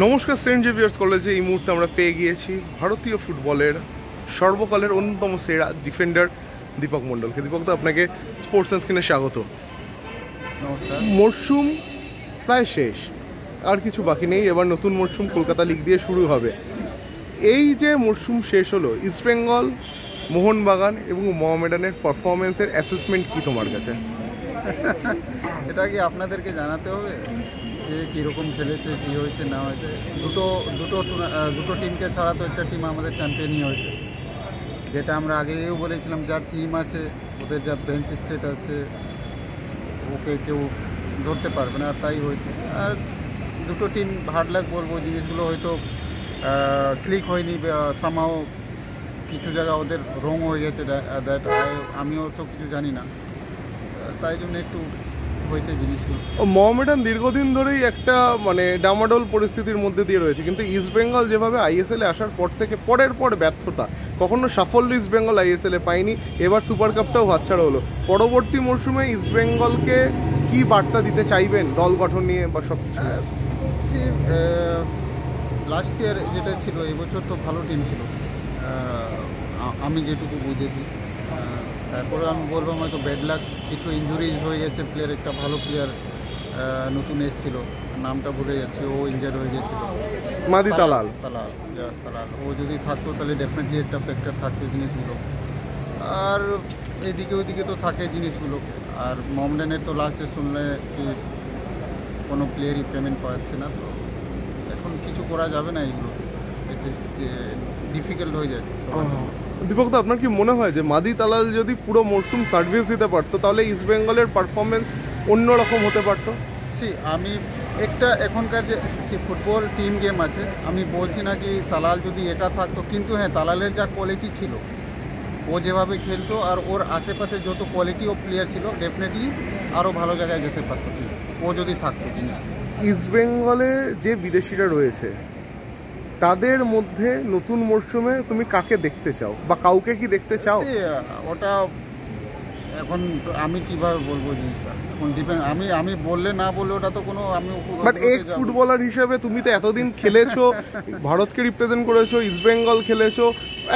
নমস্কার, Saint Xavier's কলেজে এই মুহূর্তে আমরা পেয়ে গিয়েছি ভারতীয় ফুটবলের সর্বকালের অন্যতম সেরা ডিফেন্ডার দীপক মণ্ডলকে। দীপক দা, আপনাকে স্পোর্টস স্ক্রিনে স্বাগত। মরশুম প্রায় শেষ, আর কিছু বাকি নেই। এবার নতুন মরশুম কলকাতা লিগ দিয়ে শুরু হবে। এই যে মরশুম শেষ হলো, ইস্টবেঙ্গল, মোহনবাগান এবং মোহামেডানের পারফরমেন্সের অ্যাসেসমেন্ট কি তোমার কাছে? এটা কি আপনাদেরকে জানাতে হবে যে কীরকম খেলেছে, কী হয়েছে না হয়েছে? দুটো টিমকে ছাড়া তো একটা টিম আমাদের চ্যাম্পিয়নই হয়েছে, যেটা আমরা আগেও বলেছিলাম। যার টিম আছে, ওদের যা বেঞ্চ স্টেট আছে, ওকে কেউ ধরতে পারবে না, আর তাই হয়েছে। আর দুটো টিম হার্ড লাক বলবো, জিনিসগুলো হয়তো ক্লিক হয়নি, সামাও কিছু জায়গা ওদের রং হয়ে গেছে, দ্যাট আমিও তো কিছু জানি না, তাই জন্য একটু হয়েছে জিনিসগুলো। মোহামেডান দীর্ঘদিন ধরেই একটা ডামাডোল পরিস্থিতির মধ্যে দিয়ে রয়েছে, কিন্তু ইস্টবেঙ্গল যেভাবে আইএসএলে আসার পর থেকে পরের পর ব্যর্থতা, কখনো সাফল্য ইস্টবেঙ্গল আইএসএলে পায়নি। এবার সুপার কাপটাও হাতছাড়া হলো। পরবর্তী মরশুমে ইস্টবেঙ্গলকে কি বার্তা দিতে চাইবেন দল গঠন নিয়ে বা সব কিছু? লাস্ট ইয়ার যেটা ছিল, এবছর তো ভালো টিম ছিল আমি যেটুকু বুঝেছি। তারপরে আমি বলবো হয়তো ব্যাড লাক, কিছু ইঞ্জুরিজ হয়ে গেছে। প্লেয়ার, একটা ভালো প্লেয়ার নতুন এসেছিল, নামটা ভুলে যাচ্ছি, ও ইনজার্ড হয়ে গেছিল, মাদি তালাল। ও যদি থাকতো তাহলে ডেফিনেটলি একটা ফ্যাক্টর থাকতো জিনিসগুলো। আর এদিকে ওইদিকে তো থাকে জিনিসগুলো। আর মোহামেডানের তো লাস্টে শুনলে কি কোনো প্লেয়ারই পেমেন্ট পাচ্ছে না, তো এখন কিছু করা যাবে না, এইগুলো ডিফিকাল্ট হয়ে যায়। দীপক দা, আপনার কি মনে হয় যে মাদি তালাল যদি পুরো মরশুম সার্ভিস দিতে পারতো, তাহলে ইস্টবেঙ্গলের পারফরমেন্স অন্যরকম হতে পারতো? আমি একটা এখনকার যে ফুটবল টিম গেম আছে, আমি বলছি না কি তালাল যদি একা থাকতো, কিন্তু হ্যাঁ, তালালের যা কোয়ালিটি ছিল, ও যেভাবে খেলতো আর ওর আশেপাশে যত কোয়ালিটি অফ প্লেয়ার ছিল, ডেফিনেটলি আরও ভালো জায়গায় যেতে পারতো ও যদি থাকতো। ইস্টবেঙ্গলে যে বিদেশিরা রয়েছে, তাদের মধ্যে নতুন মরশুমে তুমি কাকে দেখতে চাও বা কাউকে কি দেখতে চাও? ওটা এখন আমি কিভাবে বলবো জিনিসটা, এখন ডিপেন্ড। আমি বললে না বললে ওটা তো কোনো, আমি বাট এক্স ফুটবলার হিসেবে তুমি তো এতদিন খেলেছো, ভারতকে রিপ্রেজেন্ট করেছো, ইস্টবেঙ্গল খেলেছো,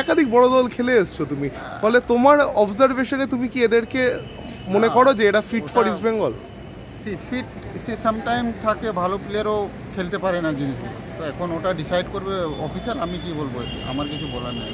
একাধিক বড় দল খেলে এসছো তুমি, ফলে তোমার অবজারভেশনে তুমি কি এদেরকে মনে করো যে এরা fit for East Bengal? Fit sometime থাকে, ভালো প্লেয়ারও খেলতে পারে না জিনিসগুলো, তো এখন ওটা ডিসাইড করবে অফিসার। আমি কি বলবো, আমার কিছু বলার নেই।